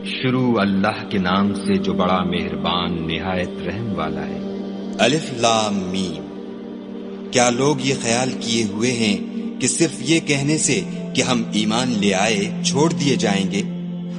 شروع اللہ کے نام سے جو بڑا مہربان نہایت رحم والا ہے۔ الف لام میم۔ کیا لوگ یہ خیال کیے ہوئے ہیں کہ صرف یہ کہنے سے کہ ہم ایمان لے آئے چھوڑ دیے جائیں گے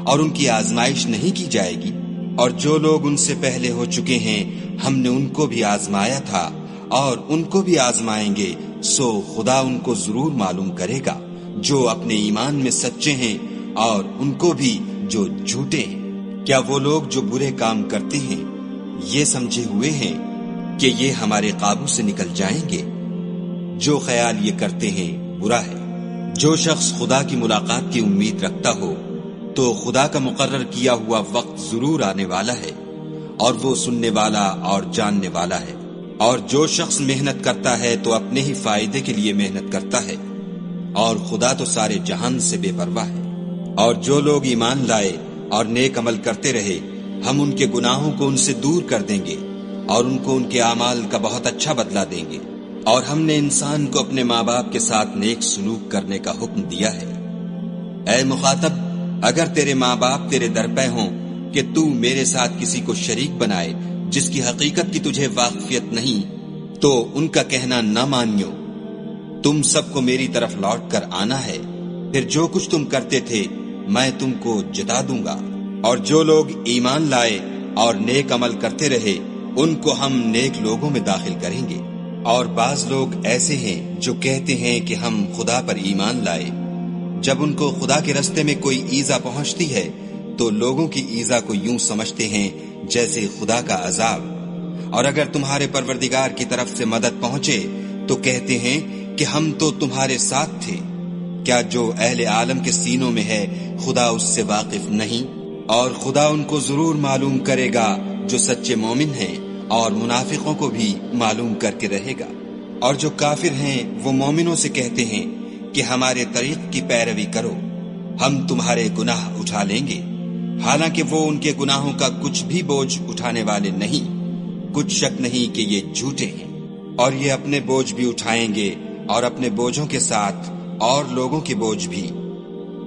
اور ان کی آزمائش نہیں کی جائے گی؟ اور جو لوگ ان سے پہلے ہو چکے ہیں ہم نے ان کو بھی آزمایا تھا اور ان کو بھی آزمائیں گے، سو خدا ان کو ضرور معلوم کرے گا جو اپنے ایمان میں سچے ہیں اور ان کو بھی جو جھوٹے ہیں۔ کیا وہ لوگ جو برے کام کرتے ہیں یہ سمجھے ہوئے ہیں کہ یہ ہمارے قابو سے نکل جائیں گے؟ جو خیال یہ کرتے ہیں برا ہے۔ جو شخص خدا کی ملاقات کی امید رکھتا ہو تو خدا کا مقرر کیا ہوا وقت ضرور آنے والا ہے، اور وہ سننے والا اور جاننے والا ہے۔ اور جو شخص محنت کرتا ہے تو اپنے ہی فائدے کے لیے محنت کرتا ہے، اور خدا تو سارے جہان سے بے پرواہ ہے۔ اور جو لوگ ایمان لائے اور نیک عمل کرتے رہے ہم ان کے گناہوں کو ان سے دور کر دیں گے اور ان کو ان کے اعمال کا بہت اچھا بدلہ دیں گے۔ اور ہم نے انسان کو اپنے ماں باپ کے ساتھ نیک سلوک کرنے کا حکم دیا ہے۔ اے مخاطب، اگر تیرے ماں باپ تیرے درپے ہوں کہ تو میرے ساتھ کسی کو شریک بنائے جس کی حقیقت کی تجھے واقفیت نہیں، تو ان کا کہنا نہ مانیو۔ تم سب کو میری طرف لوٹ کر آنا ہے، پھر جو کچھ تم کرتے تھے میں تم کو جتا دوں گا۔ اور جو لوگ ایمان لائے اور نیک عمل کرتے رہے ان کو ہم نیک لوگوں میں داخل کریں گے۔ اور بعض لوگ ایسے ہیں جو کہتے ہیں کہ ہم خدا پر ایمان لائے، جب ان کو خدا کے رستے میں کوئی ایذا پہنچتی ہے تو لوگوں کی ایذا کو یوں سمجھتے ہیں جیسے خدا کا عذاب۔ اور اگر تمہارے پروردگار کی طرف سے مدد پہنچے تو کہتے ہیں کہ ہم تو تمہارے ساتھ تھے۔ کیا جو اہل عالم کے سینوں میں ہے خدا اس سے واقف نہیں؟ اور خدا ان کو ضرور معلوم کرے گا جو سچے مومن ہیں، اور منافقوں کو بھی معلوم کر کے رہے گا۔ اور جو کافر ہیں وہ مومنوں سے کہتے ہیں کہ ہمارے طریق کی پیروی کرو، ہم تمہارے گناہ اٹھا لیں گے، حالانکہ وہ ان کے گناہوں کا کچھ بھی بوجھ اٹھانے والے نہیں۔ کچھ شک نہیں کہ یہ جھوٹے ہیں، اور یہ اپنے بوجھ بھی اٹھائیں گے اور اپنے بوجھوں کے ساتھ اور لوگوں کے بوجھ بھی۔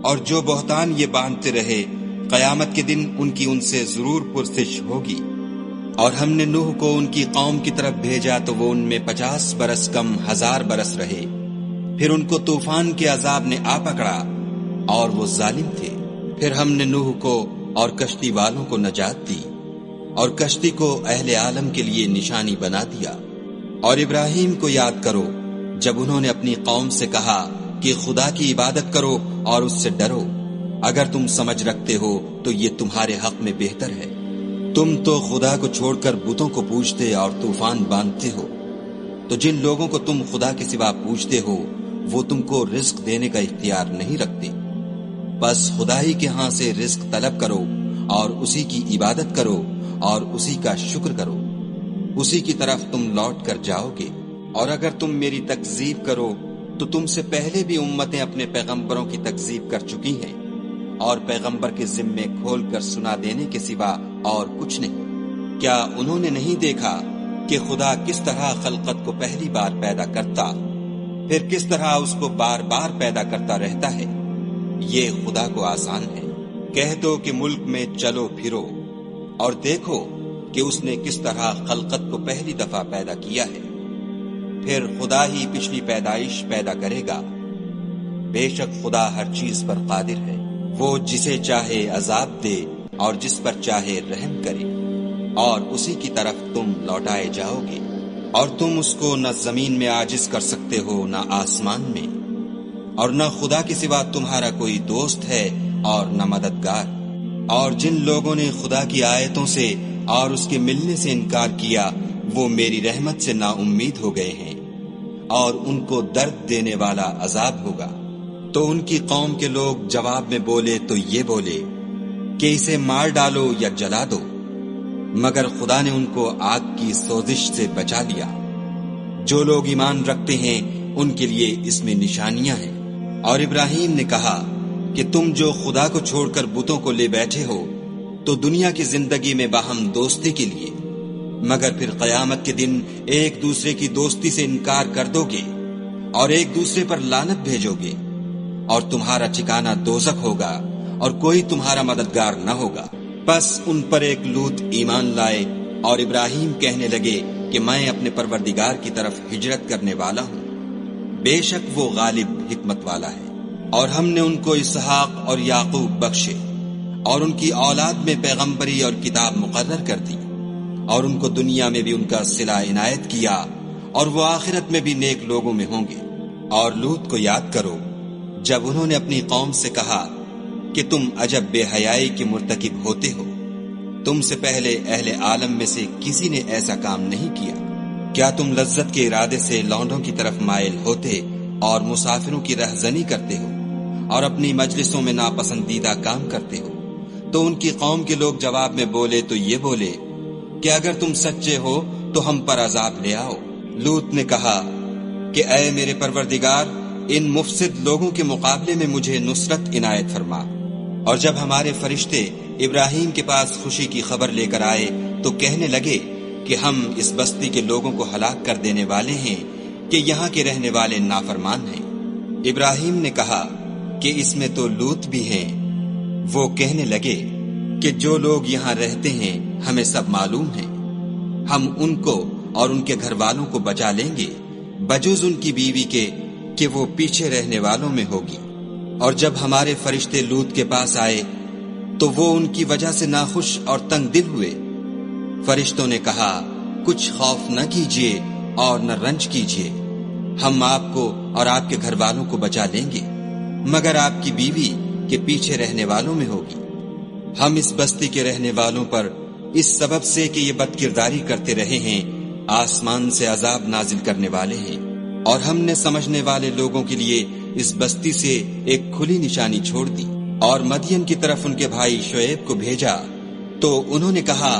اور جو بہتان یہ باندھتے رہے قیامت کے دن ان کی ان سے ضرور پرسش ہوگی۔ اور ہم نے نوح کو ان کی قوم کی طرف بھیجا تو وہ ان میں 50 برس کم 1000 برس رہے، پھر ان کو طوفان کے عذاب نے آ پکڑا اور وہ ظالم تھے۔ پھر ہم نے نوح کو اور کشتی والوں کو نجات دی، اور کشتی کو اہل عالم کے لیے نشانی بنا دیا۔ اور ابراہیم کو یاد کرو جب انہوں نے اپنی قوم سے کہا کہ خدا کی عبادت کرو اور اس سے ڈرو، اگر تم سمجھ رکھتے ہو تو یہ تمہارے حق میں بہتر ہے۔ تم تو خدا کو چھوڑ کر بتوں کو پوجتے اور طوفان باندھتے ہو، تو جن لوگوں کو تم خدا کے سوا پوجتے ہو وہ تم کو رزق دینے کا اختیار نہیں رکھتے۔ بس خدا ہی کے ہاں سے رزق طلب کرو اور اسی کی عبادت کرو اور اسی کا شکر کرو، اسی کی طرف تم لوٹ کر جاؤ گے۔ اور اگر تم میری تکذیب کرو تو تم سے پہلے بھی امتیں اپنے پیغمبروں کی تکذیب کر چکی ہیں، اور پیغمبر کے ذمے کھول کر سنا دینے کے سوا اور کچھ نہیں۔ کیا انہوں نے نہیں دیکھا کہ خدا کس طرح خلقت کو پہلی بار پیدا کرتا، پھر کس طرح اس کو بار بار پیدا کرتا رہتا ہے؟ یہ خدا کو آسان ہے۔ کہہ دو کہ ملک میں چلو پھرو اور دیکھو کہ اس نے کس طرح خلقت کو پہلی دفعہ پیدا کیا ہے، پھر خدا ہی پچھلی پیدائش پیدا کرے گا۔ بے شک خدا ہر چیز پر قادر ہے، وہ جسے چاہے عذاب دے اور جس پر چاہے رحم کرے، اور اسی کی طرف تم لوٹائے جاؤ گے۔ اور تم اس کو نہ زمین میں عاجز کر سکتے ہو نہ آسمان میں، اور نہ خدا کے سوا تمہارا کوئی دوست ہے اور نہ مددگار۔ اور جن لوگوں نے خدا کی آیتوں سے اور اس کے ملنے سے انکار کیا وہ میری رحمت سے نا امید ہو گئے ہیں، اور ان کو درد دینے والا عذاب ہوگا۔ تو ان کی قوم کے لوگ جواب میں بولے تو یہ بولے کہ اسے مار ڈالو یا جلا دو، مگر خدا نے ان کو آگ کی سوزش سے بچا لیا۔ جو لوگ ایمان رکھتے ہیں ان کے لیے اس میں نشانیاں ہیں۔ اور ابراہیم نے کہا کہ تم جو خدا کو چھوڑ کر بتوں کو لے بیٹھے ہو تو دنیا کی زندگی میں باہم دوستی کے لیے، مگر پھر قیامت کے دن ایک دوسرے کی دوستی سے انکار کر دو گے اور ایک دوسرے پر لعنت بھیجو گے، اور تمہارا ٹھکانہ دوزخ ہوگا اور کوئی تمہارا مددگار نہ ہوگا۔ بس ان پر ایک لوط ایمان لائے اور ابراہیم کہنے لگے کہ میں اپنے پروردگار کی طرف ہجرت کرنے والا ہوں، بے شک وہ غالب حکمت والا ہے۔ اور ہم نے ان کو اسحاق اور یعقوب بخشے اور ان کی اولاد میں پیغمبری اور کتاب مقرر کر دی، اور ان کو دنیا میں بھی ان کا صلہ عنایت کیا، اور وہ آخرت میں بھی نیک لوگوں میں ہوں گے۔ اور لوط کو یاد کرو جب انہوں نے اپنی قوم سے کہا کہ تم عجب بے حیائی کے مرتکب ہوتے ہو، تم سے پہلے اہل عالم میں سے کسی نے ایسا کام نہیں کیا۔ کیا تم لذت کے ارادے سے لونڈوں کی طرف مائل ہوتے اور مسافروں کی رہزنی کرتے ہو اور اپنی مجلسوں میں ناپسندیدہ کام کرتے ہو؟ تو ان کی قوم کے لوگ جواب میں بولے تو یہ بولے کہ اگر تم سچے ہو تو ہم پر عذاب لے آؤ۔ لوط نے کہا کہ اے میرے پروردگار، ان مفسد لوگوں کے مقابلے میں مجھے نصرت عنایت فرما۔ اور جب ہمارے فرشتے ابراہیم کے پاس خوشی کی خبر لے کر آئے تو کہنے لگے کہ ہم اس بستی کے لوگوں کو ہلاک کر دینے والے ہیں کہ یہاں کے رہنے والے نافرمان ہیں۔ ابراہیم نے کہا کہ اس میں تو لوط بھی ہیں۔ وہ کہنے لگے کہ جو لوگ یہاں رہتے ہیں ہمیں سب معلوم ہیں، ہم ان کو اور ان کے گھر والوں کو بچا لیں گے، بجز ان کی بیوی کے کہ وہ پیچھے رہنے والوں میں ہوگی۔ اور جب ہمارے فرشتے لوط کے پاس آئے تو وہ ان کی وجہ سے ناخوش اور تنگ دل ہوئے۔ فرشتوں نے کہا کچھ خوف نہ کیجیے اور نہ رنج کیجیے، ہم آپ کو اور آپ کے گھر والوں کو بچا لیں گے، مگر آپ کی بیوی کے پیچھے رہنے والوں میں ہوگی۔ ہم اس بستی کے رہنے والوں پر اس سبب سے کہ یہ بد کرداری کرتے رہے ہیں آسمان سے عذاب نازل کرنے والے ہیں، اور ہم نے سمجھنے والے لوگوں کے لیے اس بستی سے ایک کھلی نشانی چھوڑ دی۔ اور مدین کی طرف ان کے بھائی شعیب کو بھیجا تو انہوں نے کہا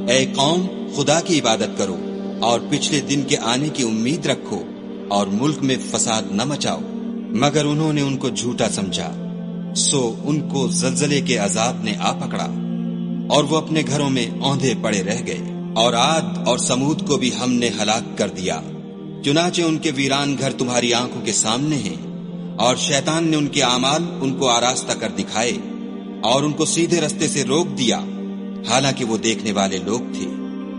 اے قوم، خدا کی عبادت کرو اور پچھلے دن کے آنے کی امید رکھو اور ملک میں فساد نہ مچاؤ، مگر انہوں نے ان کو جھوٹا سمجھا، سو ان کو زلزلے کے عذاب نے آ پکڑا اور وہ اپنے گھروں میں اوندھے پڑے رہ گئے۔ اور عاد اور سمود کو بھی ہم نے ہلاک کر دیا، چنانچہ ان کے ویران گھر تمہاری آنکھوں کے سامنے ہیں، اور شیطان نے ان کے اعمال ان کو آراستہ کر دکھائے اور ان کو سیدھے رستے سے روک دیا، حالانکہ وہ دیکھنے والے لوگ تھے۔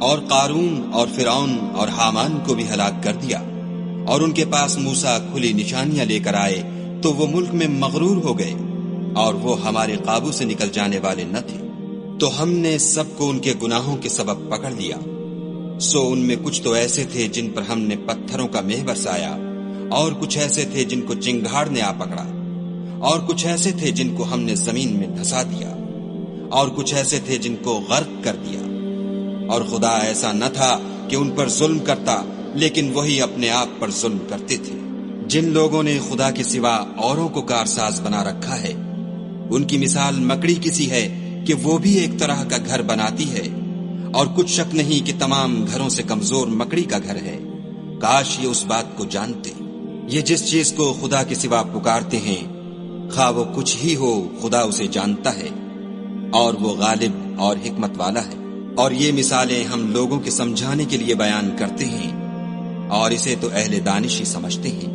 اور قارون اور فرعون اور حامان کو بھی ہلاک کر دیا، اور ان کے پاس موسیٰ کھلی نشانیاں لے کر آئے تو وہ ملک میں مغرور ہو گئے، اور وہ ہمارے قابو سے نکل جانے والے نہ تھے، تو ہم نے سب کو ان کے گناہوں کے سبب پکڑ لیا۔ سو ان میں کچھ تو ایسے تھے جن پر ہم نے پتھروں کا مہ برسایا، اور کچھ ایسے تھے جن کو چنگھاڑ نے آ پکڑا، اور کچھ ایسے تھے جن کو ہم نے زمین میں دھسا دیا، اور کچھ ایسے تھے جن کو غرق کر دیا۔ اور خدا ایسا نہ تھا کہ ان پر ظلم کرتا، لیکن وہی اپنے آپ پر ظلم کرتے تھے۔ جن لوگوں نے خدا کے سوا اوروں کو کارساز بنا رکھا ہے، ان کی مثال مکڑی کسی ہے کہ وہ بھی ایک طرح کا گھر بناتی ہے، اور کچھ شک نہیں کہ تمام گھروں سے کمزور مکڑی کا گھر ہے۔ کاش یہ اس بات کو جانتے۔ یہ جس چیز کو خدا کے سوا پکارتے ہیں، خواہ وہ کچھ ہی ہو، خدا اسے جانتا ہے، اور وہ غالب اور حکمت والا ہے۔ اور یہ مثالیں ہم لوگوں کے سمجھانے کے لیے بیان کرتے ہیں، اور اسے تو اہل دانش ہی سمجھتے ہیں۔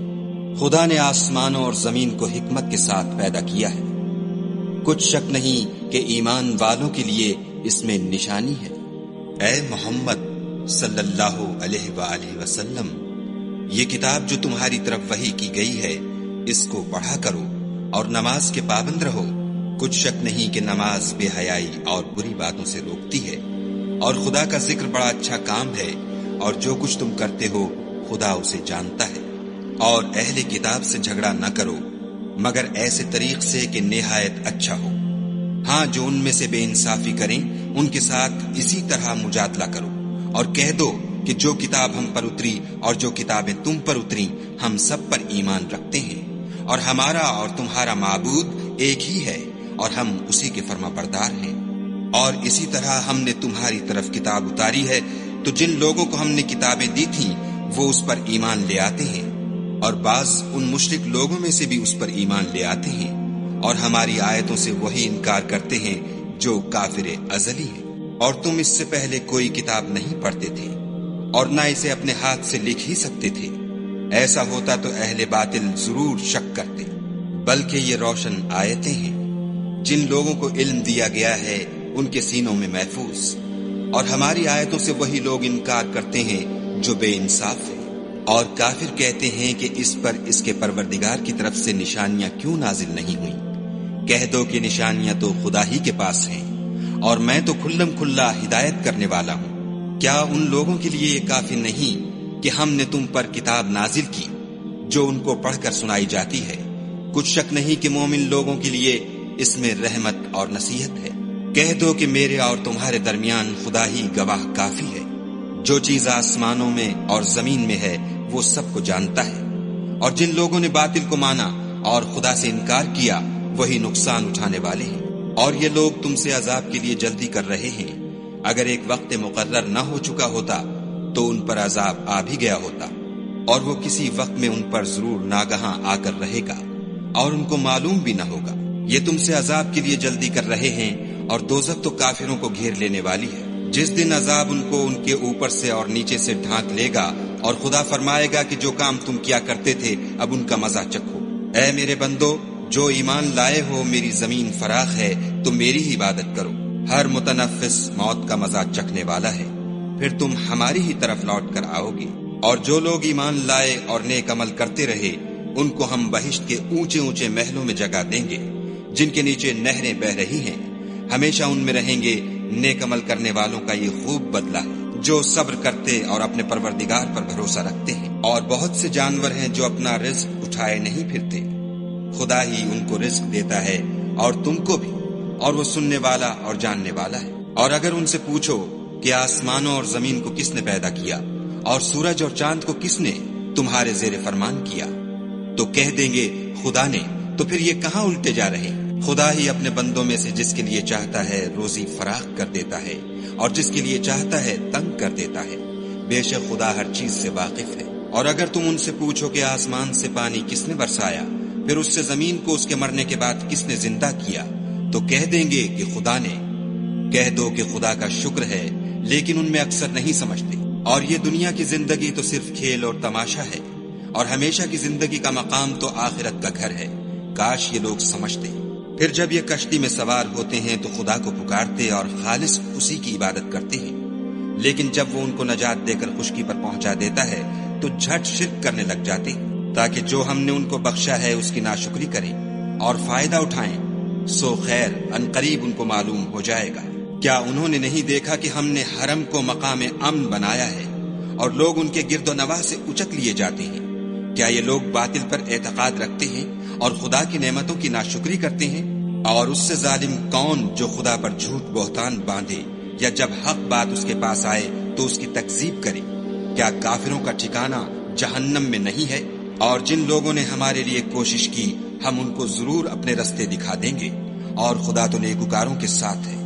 خدا نے آسمانوں اور زمین کو حکمت کے ساتھ پیدا کیا ہے، کچھ شک نہیں کہ ایمان والوں کے لیے اس میں نشانی ہے۔ اے محمد صلی اللہ علیہ وآلہ وسلم، یہ کتاب جو تمہاری طرف وحی کی گئی ہے، اس کو پڑھا کرو اور نماز کے پابند رہو۔ کچھ شک نہیں کہ نماز بے حیائی اور بری باتوں سے روکتی ہے، اور خدا کا ذکر بڑا اچھا کام ہے، اور جو کچھ تم کرتے ہو خدا اسے جانتا ہے۔ اور اہل کتاب سے جھگڑا نہ کرو، مگر ایسے طریق سے کہ نہایت اچھا ہو۔ ہاں، جو ان میں سے بے انصافی کریں ان کے ساتھ اسی طرح مجادلہ کرو، اور کہہ دو کہ جو کتاب ہم پر اتری اور جو کتابیں تم پر اتری، ہم سب پر ایمان رکھتے ہیں، اور ہمارا اور تمہارا معبود ایک ہی ہے، اور ہم اسی کے فرما بردار ہیں۔ اور اسی طرح ہم نے تمہاری طرف کتاب اتاری ہے، تو جن لوگوں کو ہم نے کتابیں دی تھیں وہ اس پر ایمان لے آتے ہیں، اور بعض ان مشرک لوگوں میں سے بھی اس پر ایمان لے آتے ہیں، اور ہماری آیتوں سے وہی انکار کرتے ہیں جو کافر ازلی ہیں۔ اور تم اس سے پہلے کوئی کتاب نہیں پڑھتے تھے، اور نہ اسے اپنے ہاتھ سے لکھ ہی سکتے تھے۔ ایسا ہوتا تو اہل باطل ضرور شک کرتے، بلکہ یہ روشن آیتیں ہیں۔ جن لوگوں کو علم دیا گیا ہے ان کے سینوں میں محفوظ، اور ہماری آیتوں سے وہی لوگ انکار کرتے ہیں جو بے انصاف ہیں۔ اور کافر کہتے ہیں کہ اس پر اس کے پروردگار کی طرف سے نشانیاں کیوں نازل نہیں ہوئیں؟ کہہ دو کہ نشانیاں تو خدا ہی کے پاس ہیں، اور میں تو کھلم کھلا ہدایت کرنے والا ہوں۔ کیا ان لوگوں کے لیے یہ کافی نہیں کہ ہم نے تم پر کتاب نازل کی جو ان کو پڑھ کر سنائی جاتی ہے؟ کچھ شک نہیں کہ مومن لوگوں کے لیے اس میں رحمت اور نصیحت ہے۔ کہہ دو کہ میرے اور تمہارے درمیان خدا ہی گواہ کافی ہے۔ جو چیز آسمانوں میں اور زمین میں ہے وہ سب کو جانتا ہے، اور جن لوگوں نے باطل کو مانا اور خدا سے انکار کیا وہی نقصان اٹھانے والے ہیں۔ اور یہ لوگ تم سے عذاب کے لیے جلدی کر رہے ہیں، اگر ایک وقت مقرر نہ ہو چکا ہوتا تو ان پر عذاب آ بھی گیا ہوتا، اور وہ کسی وقت میں ان پر ضرور ناگہاں آ کر رہے گا، اور ان کو معلوم بھی نہ ہوگا۔ یہ تم سے عذاب کے لیے جلدی کر رہے ہیں، اور دوزخ تو کافروں کو گھیر لینے والی ہے۔ جس دن عذاب ان کو ان کے اوپر سے اور نیچے سے ڈھانک لے گا، اور خدا فرمائے گا کہ جو کام تم کیا کرتے تھے اب ان کا مزہ چکھو۔ اے میرے بندو، جو ایمان لائے ہو، میری زمین فراخ ہے تو میری ہی عبادت کرو۔ ہر متنفس موت کا مزہ چکھنے والا ہے، پھر تم ہماری ہی طرف لوٹ کر آؤ گے۔ اور جو لوگ ایمان لائے اور نیک عمل کرتے رہے ان کو ہم بہشت کے اونچے اونچے محلوں میں جگہ دیں گے جن کے نیچے نہریں بہہ رہی ہیں، ہمیشہ ان میں رہیں گے۔ نیک عمل کرنے والوں کا یہ خوب بدلہ ہے جو صبر کرتے اور اپنے پروردگار پر بھروسہ رکھتے ہیں۔ اور بہت سے جانور ہیں جو اپنا رزق اٹھائے نہیں پھرتے، خدا ہی ان کو رزق دیتا ہے اور تم کو بھی، اور وہ سننے والا اور جاننے والا ہے۔ اور اگر ان سے پوچھو کہ آسمانوں اور زمین کو کس نے پیدا کیا اور سورج اور چاند کو کس نے تمہارے زیر فرمان کیا، تو کہہ دیں گے خدا نے۔ تو پھر یہ کہاں الٹے جا رہے ہیں؟ خدا ہی اپنے بندوں میں سے جس کے لیے چاہتا ہے روزی فراخ کر دیتا ہے، اور جس کے لیے چاہتا ہے تنگ کر دیتا ہے۔ بے شک خدا ہر چیز سے واقف ہے۔ اور اگر تم ان سے پوچھو کہ آسمان سے پانی کس نے برسایا، پھر اس سے زمین کو اس کے مرنے کے بعد کس نے زندہ کیا، تو کہہ دیں گے کہ خدا نے۔ کہہ دو کہ خدا کا شکر ہے، لیکن ان میں اکثر نہیں سمجھتے۔ اور یہ دنیا کی زندگی تو صرف کھیل اور تماشا ہے، اور ہمیشہ کی زندگی کا مقام تو آخرت کا گھر ہے۔ کاش یہ لوگ سمجھتے۔ پھر جب یہ کشتی میں سوار ہوتے ہیں تو خدا کو پکارتے اور خالص اسی کی عبادت کرتے ہیں، لیکن جب وہ ان کو نجات دے کر خشکی پر پہنچا دیتا ہے تو جھٹ شرک کرنے لگ جاتے ہیں، تاکہ جو ہم نے ان کو بخشا ہے اس کی ناشکری کریں اور فائدہ اٹھائیں۔ سو خیر ان قریب ان کو معلوم ہو جائے گا۔ کیا انہوں نے نہیں دیکھا کہ ہم نے حرم کو مقام امن بنایا ہے اور لوگ ان کے گرد و نواح سے اچک لیے جاتے ہیں؟ کیا یہ لوگ باطل پر اعتقاد رکھتے ہیں اور خدا کی نعمتوں کی ناشکری کرتے ہیں؟ اور اس سے ظالم کون جو خدا پر جھوٹ بہتان باندھے یا جب حق بات اس کے پاس آئے تو اس کی تکذیب کرے؟ کیا کافروں کا ٹھکانہ جہنم میں نہیں ہے؟ اور جن لوگوں نے ہمارے لیے کوشش کی ہم ان کو ضرور اپنے رستے دکھا دیں گے، اور خدا تو نیکوکاروں کے ساتھ ہے۔